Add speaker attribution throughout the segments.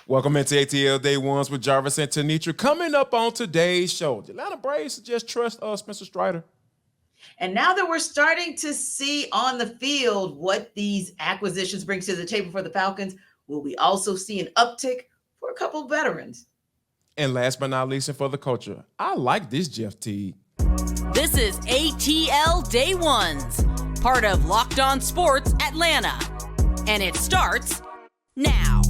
Speaker 1: Welcome into ATL Day Ones with Jarvis and Tenitra. Coming up on today's show, the Atlanta Braves just trust Spencer Strider.
Speaker 2: And now that we're starting to see on the field what these acquisitions bring to the table for the Falcons, will we also see an uptick for a couple of veterans?
Speaker 1: And last but not least, and for the culture, I like this Jeff Teague.
Speaker 3: This is ATL Day Ones, part of Locked On Sports Atlanta. And it starts now.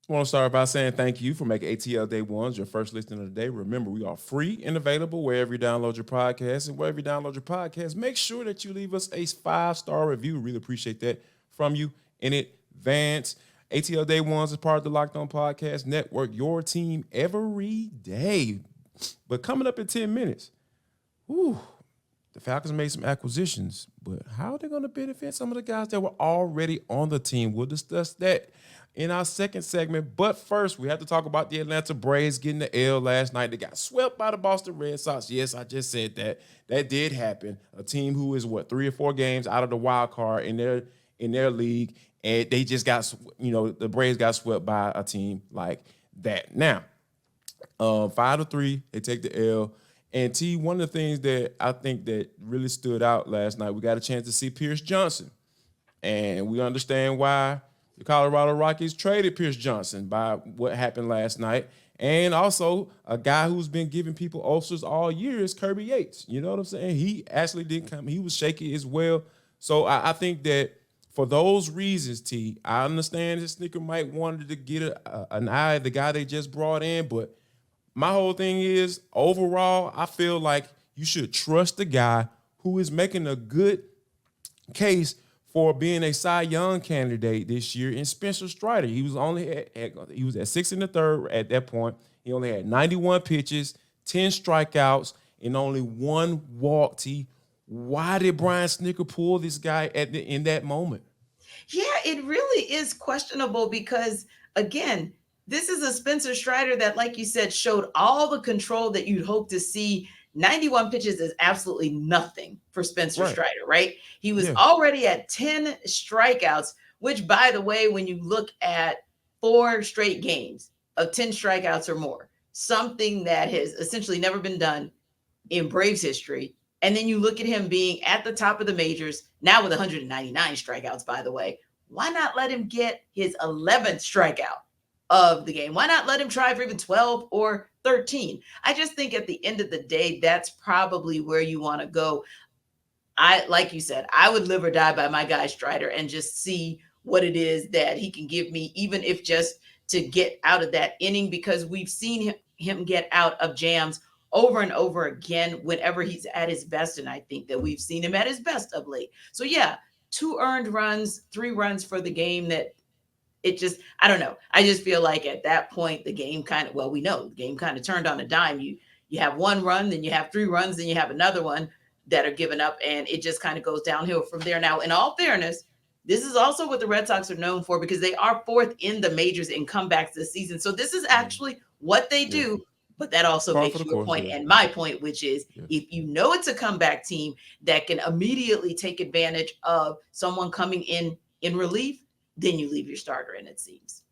Speaker 1: I want to start by saying thank you for making ATL Day Ones your first listen of the day. Remember, we are free and available wherever you download your podcast. And wherever you download your podcast, make sure that you leave us a 5-star review. Really appreciate that from you in advance. ATL Day Ones is part of the Locked On Podcast Network, your team every day. But coming up in 10 minutes, the Falcons made some acquisitions. But how are they going to benefit some of the guys that were already on the team? We'll discuss that in our second segment. But first, we have to talk about the Atlanta Braves getting the L last night. They got swept by the Boston Red Sox. Yes, I just said that. That did happen. A team who is, 3 or 4 games out of the wild card in their league. And they just got, the Braves got swept by a team like that. Now, 5-3, they take the L. And T, one of the things that I think that really stood out last night, we got a chance to see Pierce Johnson. And we understand why the Colorado Rockies traded Pierce Johnson by what happened last night. And also a guy who's been giving people ulcers all year is Kirby Yates. You know what I'm saying? He actually didn't come. He was shaky as well. So I think that for those reasons, T, I understand that Snitker might wanted to get an eye at the guy they just brought in. But my whole thing is, overall, I feel like you should trust the guy who is making a good case for being a Cy Young candidate this year in Spencer Strider. He was only he was at 6 1/3 at that point. He only had 91 pitches, 10 strikeouts, and only 1 walk. T, why did Brian Snitker pull this guy in that moment?
Speaker 2: Yeah, it really is questionable because, again, this is a Spencer Strider that, like you said, showed all the control that you'd hope to see. 91 pitches is absolutely nothing for Spencer Strider, right? He was already at 10 strikeouts, which, by the way, when you look at 4 straight games of 10 strikeouts or more, something that has essentially never been done in Braves history. And then you look at him being at the top of the majors, now with 199 strikeouts, by the way. Why not let him get his 11th strikeout of the game? Why not let him try for even 12 or 13? I just think at the end of the day, that's probably where you want to go. Like you said, I would live or die by my guy Strider and just see what it is that he can give me, even if just to get out of that inning, because we've seen him get out of jams over and over again whenever he's at his best. And I think that we've seen him at his best of late. So yeah, 2 earned runs, 3 runs for the game. That it just, I don't know. I just feel like at that point, the game kind of, we know the game kind of turned on a dime. You have 1 run, then you have 3 runs, then you have another one that are given up, and it just kind of goes downhill from there. Now, in all fairness, this is also what the Red Sox are known for, because they are 4th in the majors in comebacks this season. So this is actually what they do. But that also makes your point and my point, which is if you know it's a comeback team that can immediately take advantage of someone coming in relief, then you leave your starter in, it seems.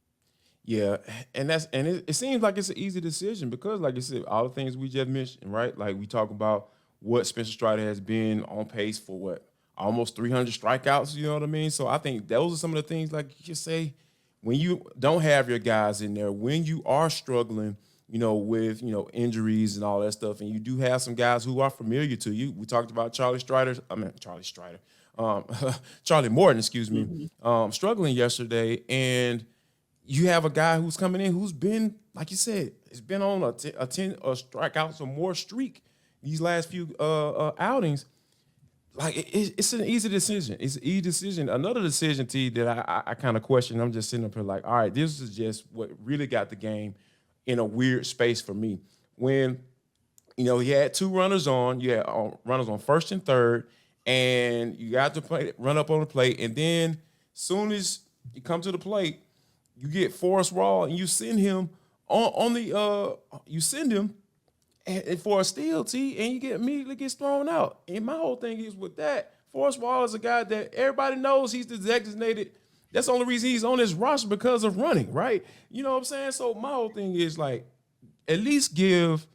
Speaker 1: Yeah, and it seems like it's an easy decision because, like you said, all the things we just mentioned, right? Like we talk about what Spencer Strider has been on pace for, almost 300 strikeouts, you know what I mean? So I think those are some of the things, like you say, when you don't have your guys in there, when you are struggling, with, injuries and all that stuff. And you do have some guys who are familiar to you. We talked about Charlie Morton, struggling yesterday. And you have a guy who's coming in who's been, like you said, has been on a 10 strikeouts or more streak these last few outings. Like, it's an easy decision. It's an easy decision. Another decision, T, that I kind of question. I'm just sitting up here like, all right, this is just what really got the game in a weird space for me. When, he had 2 runners on, you had runners on 1st and 3rd, and you got to run up on the plate, and then soon as you come to the plate, you get Forrest Raw, and you send him and for a steal, and you immediately gets thrown out. And my whole thing is with that, Forrest Wall is a guy that everybody knows he's the designated. That's the only reason he's on this roster because of running, right? You know what I'm saying? So my whole thing is like, at least give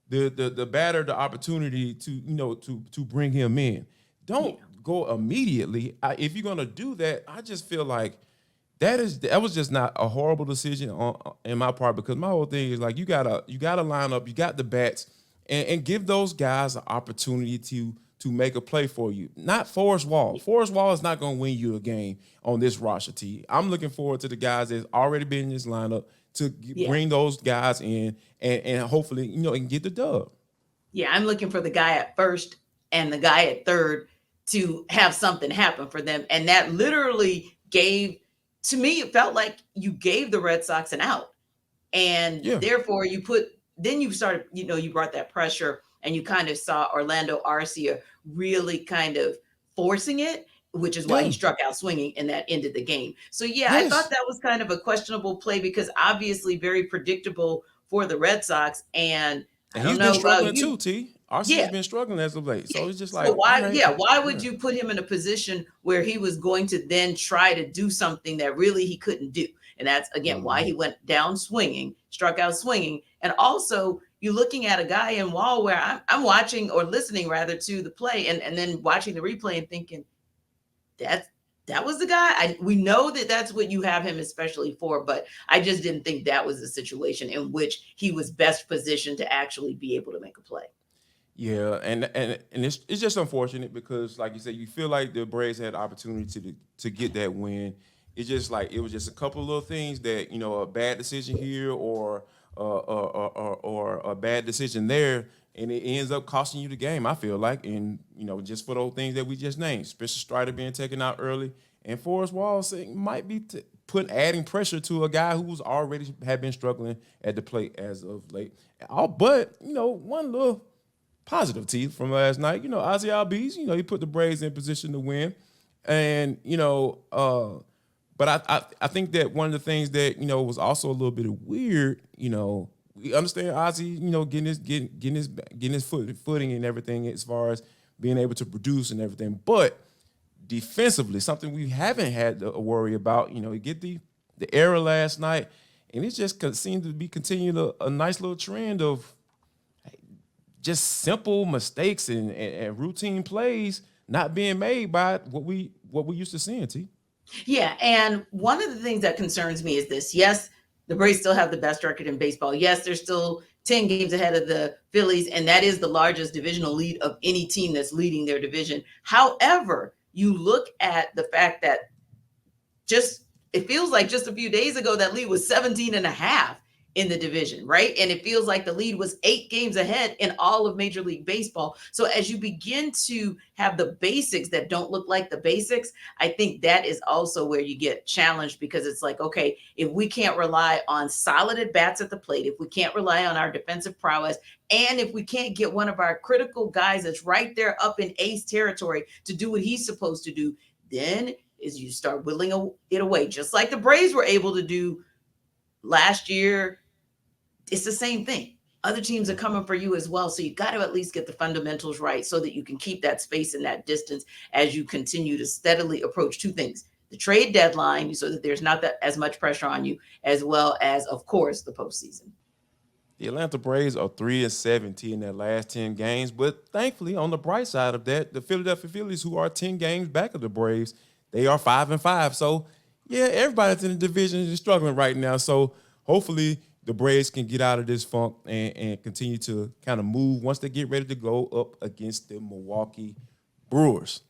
Speaker 1: the batter the opportunity to bring him in. Don't go immediately. If you're gonna do that, I just feel like that was just not a horrible decision in my part, because my whole thing is like, you gotta line up, you got the bats, and give those guys an opportunity to make a play for you. Not Forrest Wall. Forrest Wall is not gonna win you a game on this roster. I'm looking forward to the guys that's already been in this lineup to bring those guys in and hopefully and get the dub.
Speaker 2: Yeah, I'm looking for the guy at first and the guy at third to have something happen for them, and that literally gave. To me, it felt like you gave the Red Sox an out, and therefore you started, you brought that pressure, and you kind of saw Orlando Arcia really kind of forcing it, which is why he struck out swinging, and that ended the game. So I thought that was kind of a questionable play, because obviously very predictable for the Red Sox, and I don't
Speaker 1: he's
Speaker 2: know,
Speaker 1: been struggling too, T. Arcia's been struggling as of late. So it's just like,
Speaker 2: why would you put him in a position where he was going to then try to do something that really he couldn't do? And that's, again, why he went down swinging, struck out swinging. And also, you're looking at a guy in Wall where I'm watching, or listening rather, to the play, and then watching the replay and thinking, that was the guy. We know that that's what you have him especially for, but I just didn't think that was the situation in which he was best positioned to actually be able to make a play.
Speaker 1: Yeah, and it's just unfortunate, because, like you said, you feel like the Braves had the opportunity to get that win. It's just like, it was just a couple of little things that, a bad decision here or a bad decision there, and it ends up costing you the game, I feel like. And, just for those things that we just named, Spencer Strider being taken out early, and Forrest Wall might be adding pressure to a guy who's already had been struggling at the plate as of late. But, one little positive, T, from last night, Ozzie Albies, he put the Braves in position to win. And, but I think that one of the things that, was also a little bit weird, we understand Ozzie, getting his footing and everything as far as being able to produce and everything. But defensively, something we haven't had to worry about, you get the error last night, and it just seemed to be continuing a nice little trend of just simple mistakes and routine plays not being made by what we used to seeing, T.
Speaker 2: Yeah, and one of the things that concerns me is this. Yes, the Braves still have the best record in baseball. Yes, they're still 10 games ahead of the Phillies, and that is the largest divisional lead of any team that's leading their division. However, you look at the fact that it feels like just a few days ago that lead was 17 and a half in the division, right? And it feels like the lead was 8 games ahead in all of Major League Baseball. So as you begin to have the basics that don't look like the basics, I think that is also where you get challenged, because it's like, okay, if we can't rely on solid at-bats at the plate, if we can't rely on our defensive prowess, and if we can't get one of our critical guys that's right there up in ace territory to do what he's supposed to do, then is you start whittling it away, just like the Braves were able to do last year. It's the same thing. Other teams are coming for you as well. So you got to at least get the fundamentals right so that you can keep that space and that distance as you continue to steadily approach two things: the trade deadline, so that there's not as much pressure on you, as well as, of course, the postseason.
Speaker 1: The Atlanta Braves are 3-17 in their last 10 games, but thankfully, on the bright side of that, the Philadelphia Phillies, who are 10 games back of the Braves, they are 5-5. So, everybody that's in the division is struggling right now. So, hopefully, the Braves can get out of this funk and continue to kind of move once they get ready to go up against the Milwaukee Brewers.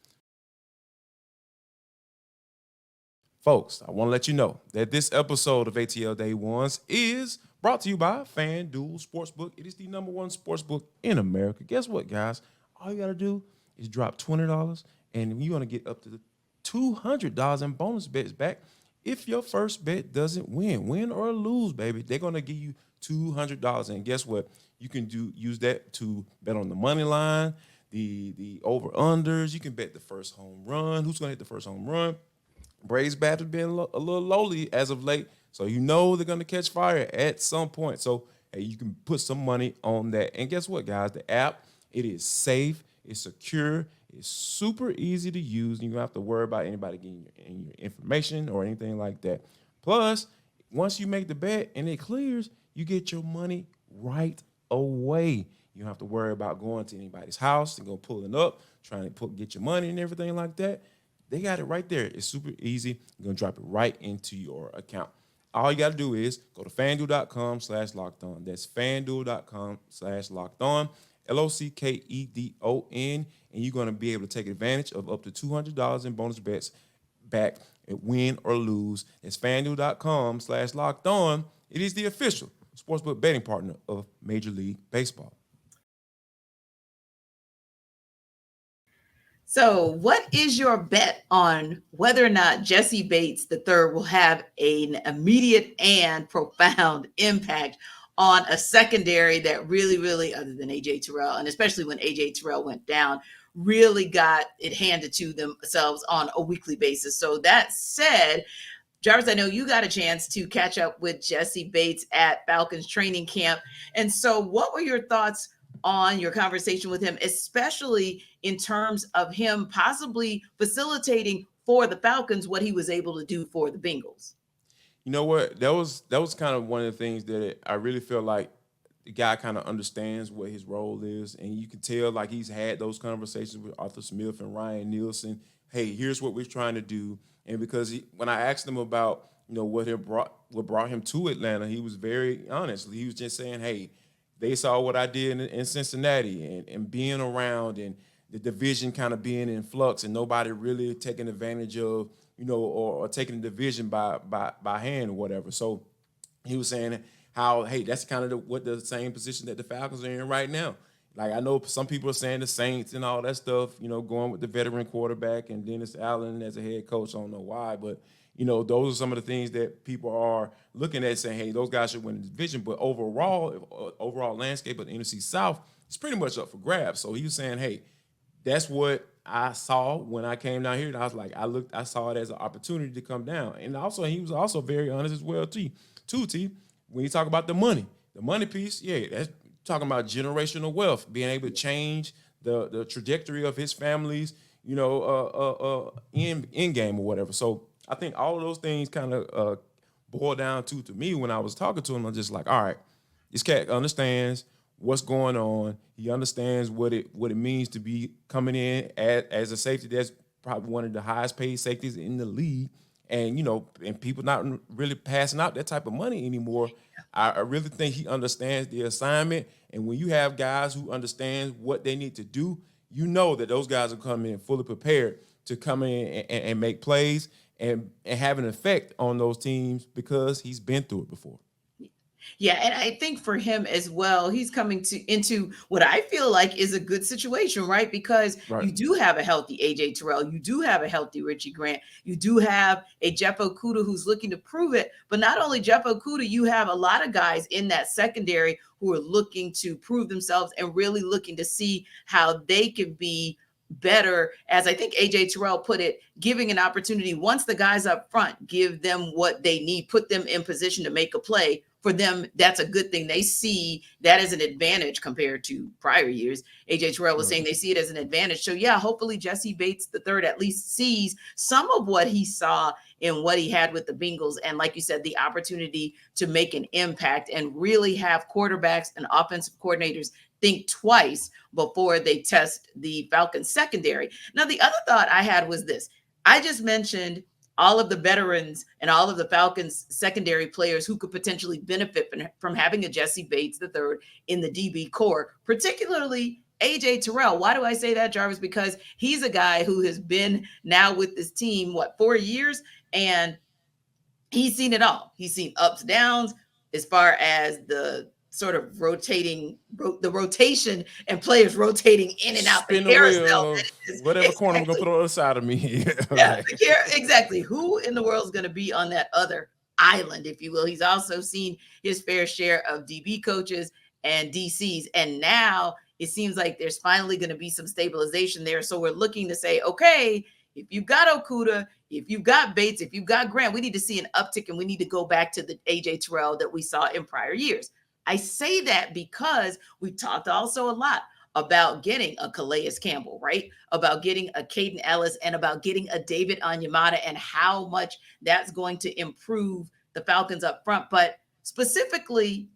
Speaker 1: Folks, I want to let you know that this episode of ATL Day Ones is brought to you by FanDuel Sportsbook. It is the number one sportsbook in America. Guess what, guys? All you got to do is drop $20, and you're going to get up to $200 in bonus bets back if your first bet doesn't win or lose, baby. They're going to give you $200. And guess what? You can use that to bet on the money line, the over-unders. You can bet the first home run. Who's going to hit the first home run? Braves bat has been a little lowly as of late, so they're going to catch fire at some point. So hey, you can put some money on that. And guess what, guys? The app, it is safe, it's secure, it's super easy to use. You don't have to worry about anybody getting your information or anything like that. Plus, once you make the bet and it clears, you get your money right away. You don't have to worry about going to anybody's house and go pulling up, trying to get your money and everything like that. They got it right there. It's super easy. You're going to drop it right into your account. All you got to do is go to fanduel.com/lockedon. That's fanduel.com/lockedon, LOCKEDON, and you're going to be able to take advantage of up to $200 in bonus bets back and win or lose. It's fanduel.com/lockedon. It is the official sportsbook betting partner of Major League Baseball.
Speaker 2: So, what is your bet on whether or not Jessie Bates III will have an immediate and profound impact on a secondary that really, other than AJ Terrell, and especially when AJ Terrell went down, really got it handed to themselves on a weekly basis? So, that said, Jarvis, I know you got a chance to catch up with Jessie Bates at Falcons training camp. And so, what were your thoughts on your conversation with him, especially in terms of him possibly facilitating for the Falcons what he was able to do for the Bengals?
Speaker 1: You know what? That was kind of one of the things that I really feel like the guy kind of understands what his role is, and you can tell like he's had those conversations with Arthur Smith and Ryan Nielsen. Hey, here's what we're trying to do, and because when I asked him about what brought him to Atlanta, he was very honest. He was just saying, hey, they saw what I did in Cincinnati and being around and the division kind of being in flux and nobody really taking advantage of, or taking the division by hand or whatever. So he was saying how, hey, that's kind of what the same position that the Falcons are in right now. Like, I know some people are saying the Saints and all that stuff, going with the veteran quarterback and Dennis Allen as a head coach. I don't know why, but those are some of the things that people are looking at saying, hey, those guys should win the division. But overall landscape of the NFC South is pretty much up for grabs. So he was saying, hey, that's what I saw when I came down here. And I was like, I saw it as an opportunity to come down. And also, he was also very honest as well, T. When you talk about the money piece, yeah, that's talking about generational wealth, being able to change the trajectory of his family's, in game or whatever. So I think all of those things kind of boil down to me when I was talking to him. I'm just like, all right, this cat understands what's going on. He understands what it means to be coming in as a safety that's probably one of the highest paid safeties in the league. And, and people not really passing out that type of money anymore. I really think he understands the assignment. And when you have guys who understand what they need to do, that those guys will come in fully prepared to come in and make plays and have an effect on those teams because he's been through it before.
Speaker 2: Yeah, and I think for him as well, he's coming into what I feel like is a good situation, right? Because you do have a healthy AJ Terrell, you do have a healthy Richie Grant, you do have a Jeff Okudah who's looking to prove it. But not only Jeff Okudah, you have a lot of guys in that secondary who are looking to prove themselves and really looking to see how they can be better, as I think AJ Terrell put it, giving an opportunity once the guys up front give them what they need, put them in position to make a play. For them, that's a good thing. They see that as an advantage compared to prior years. AJ Terrell was saying they see it as an advantage. So yeah, hopefully Jessie Bates III at least sees some of what he saw in what he had with the Bengals. And like you said, the opportunity to make an impact and really have quarterbacks and offensive coordinators think twice before they test the Falcons secondary. Now, the other thought I had was this. I just mentioned all of the veterans and all of the Falcons secondary players who could potentially benefit from having a Jessie Bates III in the DB core, particularly AJ Terrell. Why do I say that, Jarvis? Because he's a guy who has been now with this team, 4 years? And he's seen it all. He's seen ups, downs, as far as the sort of rotation and players rotating in and out
Speaker 1: Spin
Speaker 2: the carousel.
Speaker 1: Whatever corner we're going to put on the other side of me.
Speaker 2: Yeah, exactly. Who in the world is going to be on that other island, if you will? He's also seen his fair share of DB coaches and DCs. And now it seems like there's finally going to be some stabilization there. So we're looking to say, okay, if you've got Okudah, if you've got Bates, if you've got Grant, we need to see an uptick and we need to go back to the AJ Terrell that we saw in prior years. I say that because we talked also a lot about getting a Calais Campbell, right? About getting a Caden Ellis and about getting a David Onyemata and how much that's going to improve the Falcons up front. But specifically,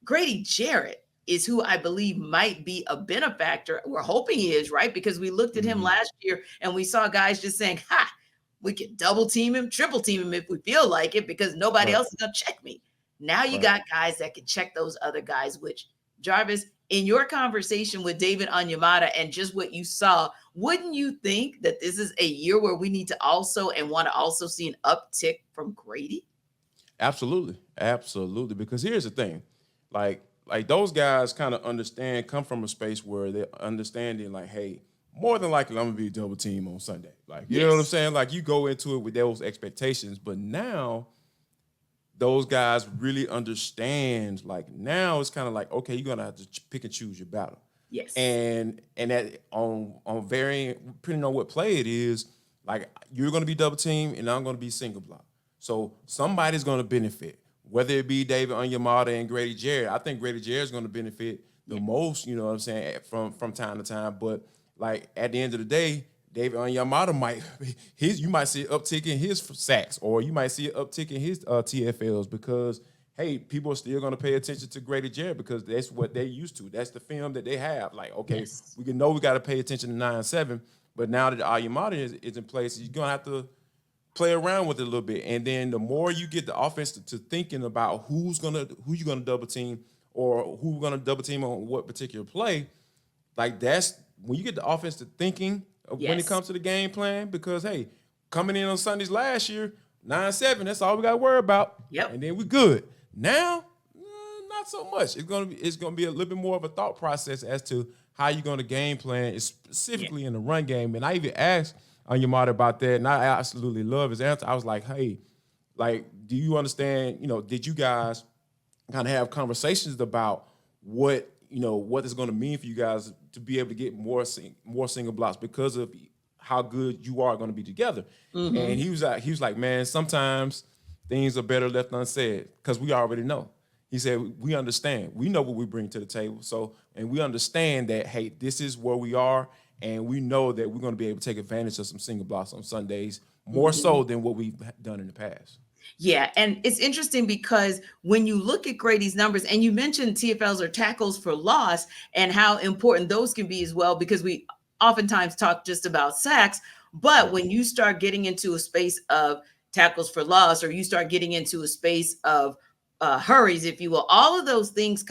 Speaker 2: Grady Jarrett is who I believe might be a benefactor. We're hoping he is, right? Because we looked at him last year and we saw guys just saying, ha, we can double team him, triple team him if we feel like it because nobody else is going to check me. Now you got guys that can check those other guys, which Jarvis, in your conversation with David Onyemata and just what you saw, wouldn't you think that this is a year where we need to also and want to also see an uptick from Grady?
Speaker 1: Absolutely. Absolutely. Because here's the thing, like those guys kind of come from a space where they're understanding like, hey, more than likely I'm gonna be a double team on Sunday. Like, you know what I'm saying? Like you go into it with those expectations, but now those guys really understand, like now it's kind of like, okay, you're gonna have to pick and choose your battle.
Speaker 2: Yes.
Speaker 1: And that on varying, depending on what play it is, like you're gonna be double team and I'm gonna be single block. So somebody's gonna benefit, whether it be David Onyemata and Grady Jarrett. I think Grady Jarrett's gonna benefit the most, you know what I'm saying, from time to time. But like at the end of the day, David Onyemata you might see an uptick in his sacks, or you might see an uptick in his TFLs because, hey, people are still going to pay attention to Grady Jarrett because that's what they're used to. That's the film that they have. Like, okay, we can know we got to pay attention to 9-7, but now that Onyemata is in place, you're going to have to play around with it a little bit. And then the more you get the offense to thinking about who you're going to double team or who's going to double team on what particular play, like that's when you get the offense to thinking when it comes to the game plan, because, hey, coming in on Sundays last year, 9-7, that's all we got to worry about.
Speaker 2: Yep.
Speaker 1: And then we good. Now, not so much. It's gonna be a little bit more of a thought process as to how you're gonna game plan, specifically in the run game. And I even asked Onyemata about that, and I absolutely love his answer. I was like, hey, like, do you understand, did you guys kind of have conversations about what it's going to mean for you guys to be able to get more single blocks because of how good you are going to be together? Mm-hmm. And he was like, man, sometimes things are better left unsaid because we already know. He said, we understand. We know what we bring to the table. So, and we understand that, hey, this is where we are, and we know that we're going to be able to take advantage of some single blocks on Sundays, more so than what we've done in the past.
Speaker 2: Yeah, and it's interesting because when you look at Grady's numbers, and you mentioned TFLs or tackles for loss and how important those can be as well, because we oftentimes talk just about sacks, but when you start getting into a space of tackles for loss, or you start getting into a space of hurries, if you will, all of those things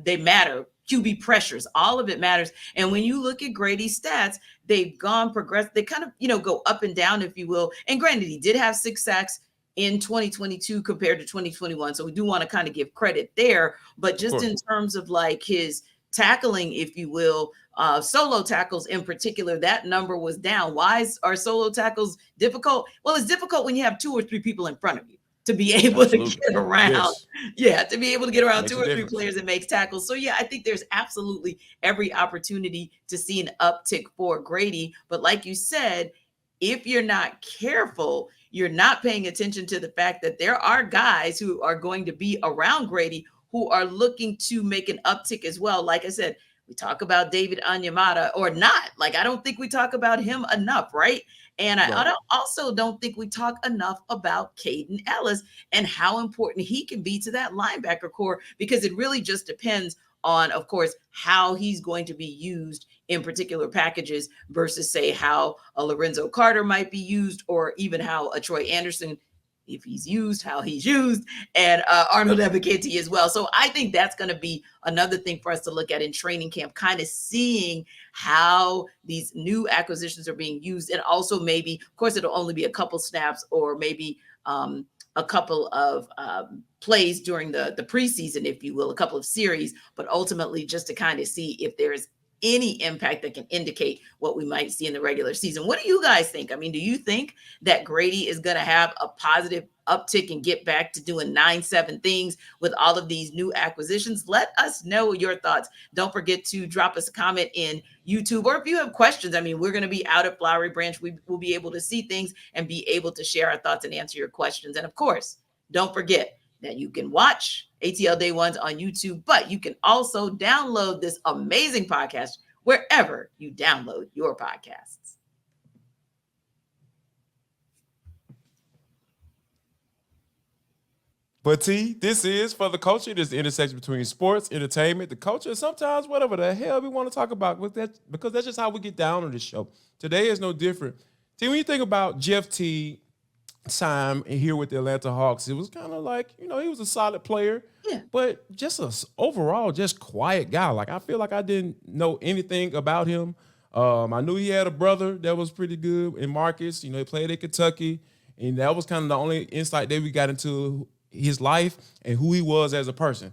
Speaker 2: they matter. QB pressures, all of it matters. And when you look at Grady's stats, they've progressed. They kind of, go up and down, if you will. And granted, he did have 6 sacks in 2022 compared to 2021. So we do want to kind of give credit there, but just in terms of like his tackling, if you will, solo tackles in particular, that number was down. Why are solo tackles difficult? Well, it's difficult when you have 2 or 3 people in front of you to be able to get around. Yes. Yeah, to be able to get around 2 or 3 players that makes tackles. So yeah, I think there's absolutely every opportunity to see an uptick for Grady. But like you said, if you're not careful, you're not paying attention to the fact that there are guys who are going to be around Grady who are looking to make an uptick as well. Like I said, we talk about David Onyemata or not. Like, I don't think we talk about him enough, right? And I also don't think we talk enough about Caden Ellis and how important he can be to that linebacker core, because it really just depends on, of course, how he's going to be used in particular packages versus, say, how a Lorenzo Carter might be used, or even how a Troy Anderson, if he's used, how he's used, and Arnold Ebiketie as well. So I think that's going to be another thing for us to look at in training camp, kind of seeing how these new acquisitions are being used. And also maybe, of course, it'll only be a couple snaps or maybe a couple of plays during the preseason, if you will, a couple of series, but ultimately just to kind of see if there's any impact that can indicate what we might see in the regular season. What do you guys think? I mean, do you think that Grady is going to have a positive uptick and get back to doing 9-7 things with all of these new acquisitions? Let us know your thoughts. Don't forget to drop us a comment in YouTube, or if you have questions. I mean, we're going to be out at Flowery Branch. We will be able to see things and be able to share our thoughts and answer your questions. And of course, don't forget that you can watch ATL Day Ones on YouTube, but you can also download this amazing podcast wherever you download your podcasts.
Speaker 1: But T, this is For the Culture. This is the intersection between sports, entertainment, the culture, and sometimes whatever the hell we want to talk about, because that's just how we get down on this show. Today is no different. T, when you think about Jeff Teague time here with the Atlanta Hawks, it was kind of like, he was a solid player, but just overall just quiet guy. Like, I feel like I didn't know anything about him. I knew he had a brother that was pretty good in Marcus. He played at Kentucky, and that was kind of the only insight that we got into his life and who he was as a person.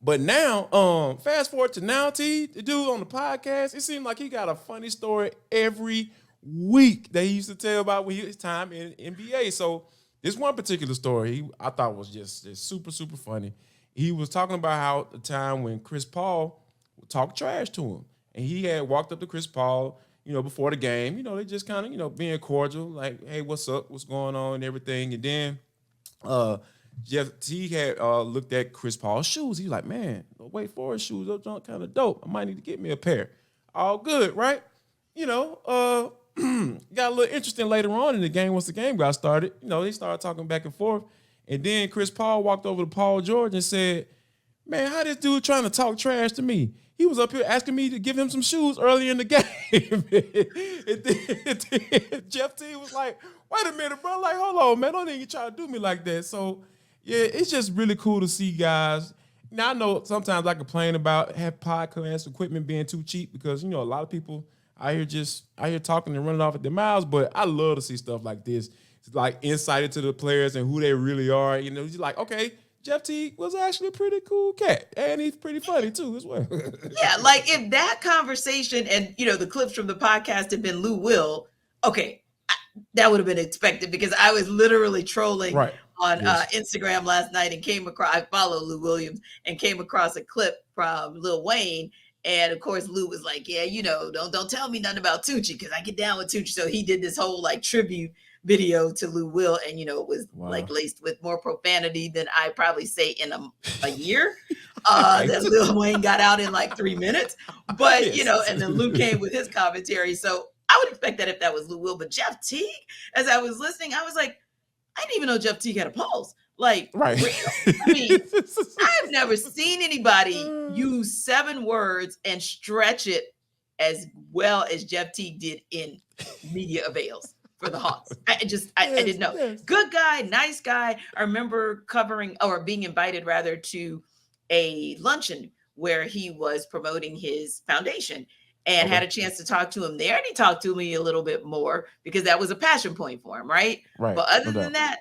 Speaker 1: But now, fast forward to now, T, the dude on the podcast, it seemed like he got a funny story every week that he used to tell about his time in NBA. So this one particular story I thought was just super, super funny. He was talking about how the time when Chris Paul talked trash to him. And he had walked up to Chris Paul, before the game. They just kind of, being cordial, like, hey, what's up? What's going on and everything. And then Jeff Teague had looked at Chris Paul's shoes. He was like, man, the Wake Forest shoes, those are kind of dope. I might need to get me a pair. All good, right? Got a little interesting later on in the game once the game got started. They started talking back and forth. And then Chris Paul walked over to Paul George and said, man, how this dude trying to talk trash to me? He was up here asking me to give him some shoes early in the game. and then Jeff Teague was like, wait a minute, bro. Like, hold on, man. Don't even try to do me like that. So, yeah, it's just really cool to see guys. Now, I know sometimes I complain about podcast equipment being too cheap because, a lot of people out here talking and running off at their mouths, but I love to see stuff like this. It's like insight into the players and who they really are. He's like, okay, Jeff Teague was actually a pretty cool cat, and he's pretty funny too as well.
Speaker 2: Yeah, like if that conversation and the clips from the podcast had been Lou Will, okay, that would have been expected because I was literally trolling on Instagram last night and came across. I follow Lou Williams and came across a clip from Lil Wayne, and of course Lou was like, "Yeah, don't tell me nothing about Tucci because I get down with Tucci." So he did this whole like tribute video to Lou Will, and it was like laced with more profanity than I probably say in a year. That Lil Wayne got out in like 3 minutes, but and then Lou came with his commentary. So I would expect that if that was Lou Will, but Jeff Teague, as I was listening, I was like, I didn't even know Jeff Teague had a pulse. Like, real. I mean, I've never seen anybody use 7 words and stretch it as well as Jeff Teague did in media avails for the Hawks. I didn't know. Yes. Good guy, nice guy. I remember being invited rather to a luncheon where he was promoting his foundation and had a chance to talk to him there. And he talked to me a little bit more because that was a passion point for him, right? But other than that,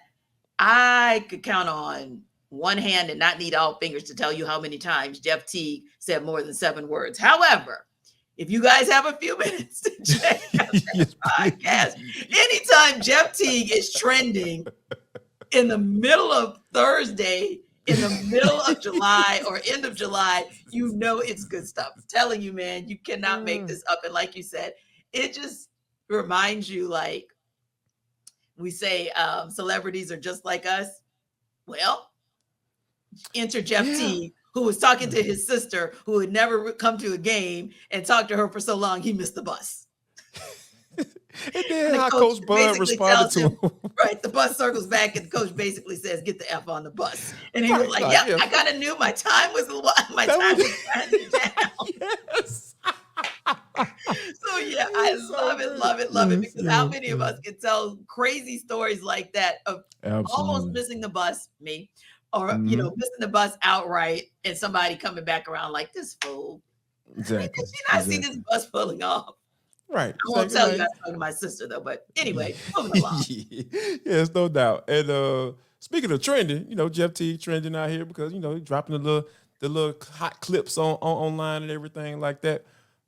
Speaker 2: I could count on one hand and not need all fingers to tell you how many times Jeff Teague said more than 7 words. However, if you guys have a few minutes to check out that podcast, anytime Jeff Teague is trending in the middle of Thursday, in the middle of July or end of July, it's good stuff. I'm telling you, man, you cannot make this up. And like you said, it just reminds you, like we say, celebrities are just like us. Well, enter Jeff Teague, who was talking to his sister, who had never come to a game and talked to her for so long, he missed the bus.
Speaker 1: And then how Coach Bud responded to him.
Speaker 2: Right, the bus circles back and the coach basically says, "Get the F on the bus." And he was like, "Yeah, I kind of knew my time was winding down."
Speaker 1: Yes.
Speaker 2: So yeah, I love it. Because how many of us can tell crazy stories like that of almost missing the bus, me, or missing the bus outright, and somebody coming back around like this fool.
Speaker 1: Exactly.
Speaker 2: Did you not see this bus pulling off?
Speaker 1: Right.
Speaker 2: I won't tell you I was talking to my sister though, but anyway, moving along.
Speaker 1: Yes, no doubt. And speaking of trending, Jeff Teague trending out here because he's dropping the little hot clips on online and everything like that.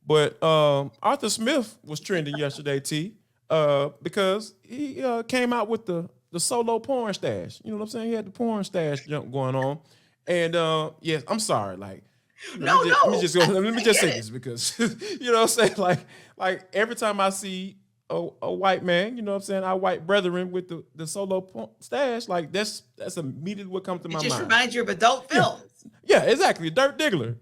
Speaker 1: But Arthur Smith was trending yesterday, T, because he came out with the solo porn stash. You know what I'm saying? He had the porn stash jump going on. And yes, I'm sorry, like. Let me just say this because you know what I'm saying, like every time I see a white man, you know what I'm saying, our white brethren with the solo stash, like that's immediately what comes to
Speaker 2: It
Speaker 1: my
Speaker 2: just
Speaker 1: mind.
Speaker 2: reminds you of adult
Speaker 1: Yeah.
Speaker 2: films.
Speaker 1: Yeah, exactly. Dirk Diggler,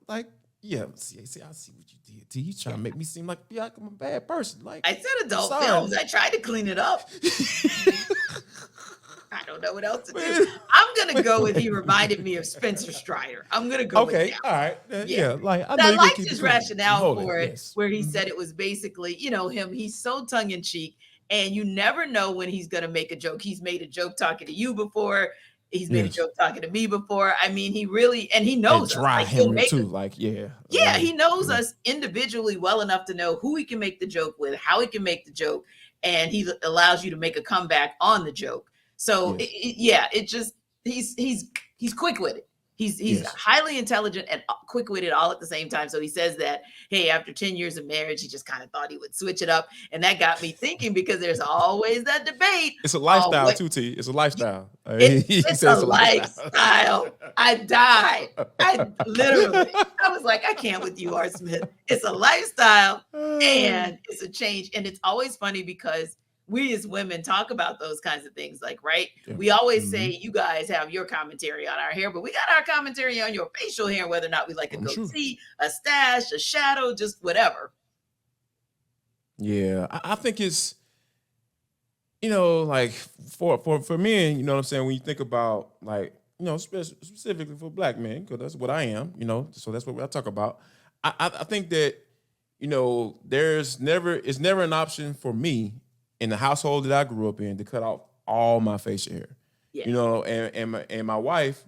Speaker 1: like, yeah, see, I see what you did, T. You trying to make me seem like I'm a bad person. Like,
Speaker 2: I said adult
Speaker 1: sorry.
Speaker 2: films. I tried to clean it up. I don't know what else to do. I'm going to go with he reminded me of Spencer Strider. I'm going to go with that.
Speaker 1: All right. Yeah, like, I know
Speaker 2: I
Speaker 1: you're
Speaker 2: liked
Speaker 1: keep
Speaker 2: his
Speaker 1: it clean.
Speaker 2: rationale
Speaker 1: Hold
Speaker 2: for it,
Speaker 1: yes.
Speaker 2: where he said it was basically, him, he's so tongue-in-cheek, and you never know when he's going to make a joke. He's made a joke talking to you before. He's made a joke talking to me before. I mean, he really, and he knows
Speaker 1: and dry
Speaker 2: us. Like, he'll
Speaker 1: humor
Speaker 2: make
Speaker 1: too. Like, yeah.
Speaker 2: Yeah, he knows us individually well enough to know who he can make the joke with, how he can make the joke, and he allows you to make a comeback on the joke. So it just he's quick with it. He's highly intelligent and quick-witted all at the same time. So he says that, hey, after 10 years of marriage, he just kind of thought he would switch it up. And that got me thinking, because there's always that debate.
Speaker 1: It's a lifestyle too, T. It's a lifestyle.
Speaker 2: It's a lifestyle. I died. I was like, I can't with you, Art Smith. It's a lifestyle and it's a change. And it's always funny because we as women talk about those kinds of things, like, right? Yeah. We always say, you guys have your commentary on our hair, but we got our commentary on your facial hair, whether or not we like a goatee, a stash, a shadow, just whatever.
Speaker 1: Yeah, I think it's, like for men, you know what I'm saying? When you think about, like, specifically for black men, because that's what I am, so that's what I talk about. I think that, it's never an option for me in the household that I grew up in to cut off all my facial hair, and my wife,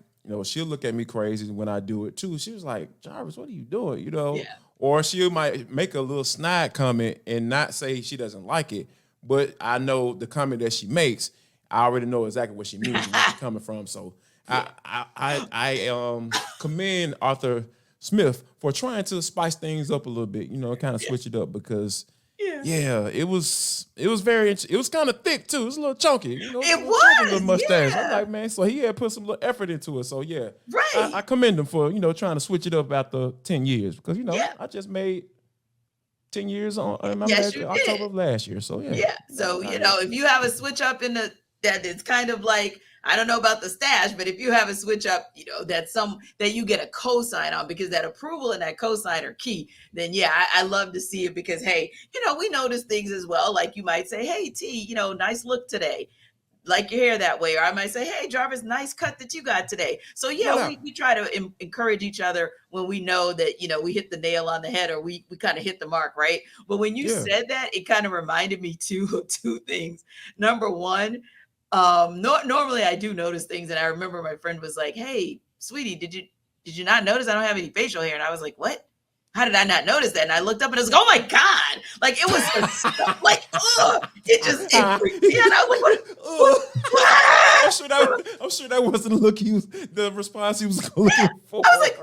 Speaker 1: she'll look at me crazy when I do it too. She was like, Jarvis, what are you doing? Or she might make a little snide comment and not say she doesn't like it, but I know the comment that she makes, I already know exactly what she means and where she's coming from. So I commend Arthur Smith for trying to spice things up a little bit, kind of switch it up, because it was kind of thick too. It was a little chunky,
Speaker 2: it was
Speaker 1: a little mustache. I'm like, man, so he had put some little effort into it. So
Speaker 2: right.
Speaker 1: I commend him for trying to switch it up after 10 years, because I just made 10 years on October of last year. So
Speaker 2: So if you have a switch up that it's kind of like, I don't know about the stash, but if you have a switch up, that you get a cosign on, because that approval and that cosign are key, then I love to see it, because, hey, we notice things as well. Like, you might say, hey, T, nice look today. Like your hair that way. Or I might say, hey, Jarvis, nice cut that you got today. So we try to encourage each other when we know that, we hit the nail on the head, or we kind of hit the mark, right? But when you said that, it kind of reminded me too of two things. Number one, normally I do notice things, and I remember my friend was like, hey, sweetie, did you not notice I don't have any facial hair? And I was like, what? How did I not notice that? And I looked up and I was like, oh my God. Like, it was like, it freaked me out. I was like, what?
Speaker 1: I'm sure that wasn't the response he was looking for.
Speaker 2: I was like,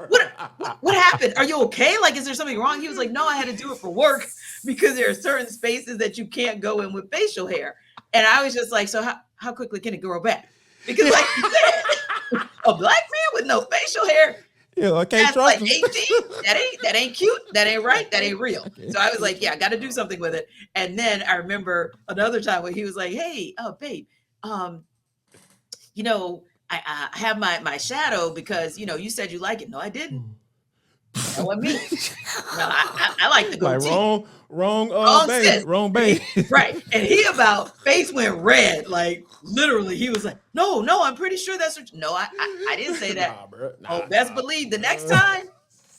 Speaker 2: what happened? Are you okay? Like, is there something wrong? He was like, no, I had to do it for work, because there are certain spaces that you can't go in with facial hair. And I was just like, so how quickly can it grow back? Because, like you said, a black man with no facial hair,
Speaker 1: I can't trust him.
Speaker 2: 18. That ain't cute. That ain't right. That ain't real. Okay. So I was like, I got to do something with it. And then I remember another time when he was like, hey, babe, I have my shadow, because, you said you like it. No, I didn't. That wasn't me. No, I like the goatee.
Speaker 1: Like wrong babe.
Speaker 2: Right. And he about face went red. Like, literally, he was like, no, I'm pretty sure that's what no, I didn't say that. Best believe the next time,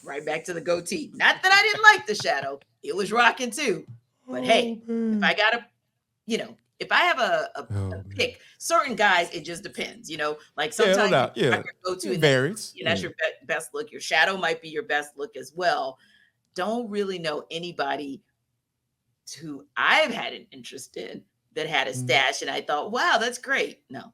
Speaker 2: right back to the goatee. Not that I didn't like the shadow. It was rocking too. But hey, if I gotta, if I have a pick, certain guys, it just depends, like sometimes go to
Speaker 1: it varies.
Speaker 2: That's your best look. Your shadow might be your best look as well. Don't really know anybody who I've had an interest in that had a stash, and I thought, wow, that's great. No.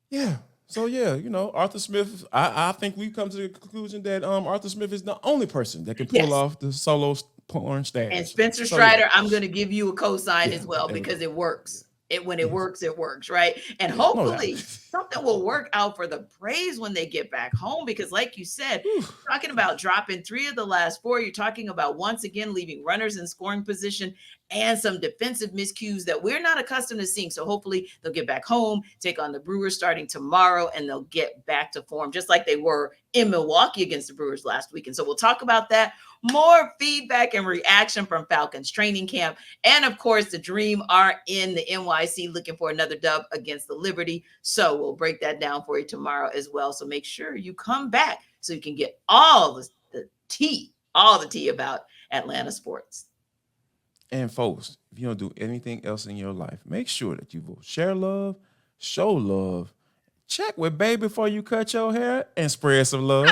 Speaker 1: Yeah. So Arthur Smith, I think we've come to the conclusion that Arthur Smith is the only person that can pull off the solo porn stash.
Speaker 2: And Spencer Strider, I'm going to give you a cosign as well, because it works. When it works, it works, right? And hopefully something will work out for the Braves when they get back home, because like you said, talking about dropping 3 of the last 4, you're talking about once again leaving runners in scoring position and some defensive miscues that we're not accustomed to seeing. So hopefully they'll get back home, take on the Brewers starting tomorrow, and they'll get back to form just like they were in Milwaukee against the Brewers last week. And so we'll talk about that. More feedback and reaction from Falcons training camp. And of course, the Dream are in the NYC looking for another dub against the Liberty. So we'll break that down for you tomorrow as well. So make sure you come back so you can get all the tea about Atlanta sports.
Speaker 1: And folks, if you don't do anything else in your life, make sure that you will share love, show love, check with babe before you cut your hair, and spread some love.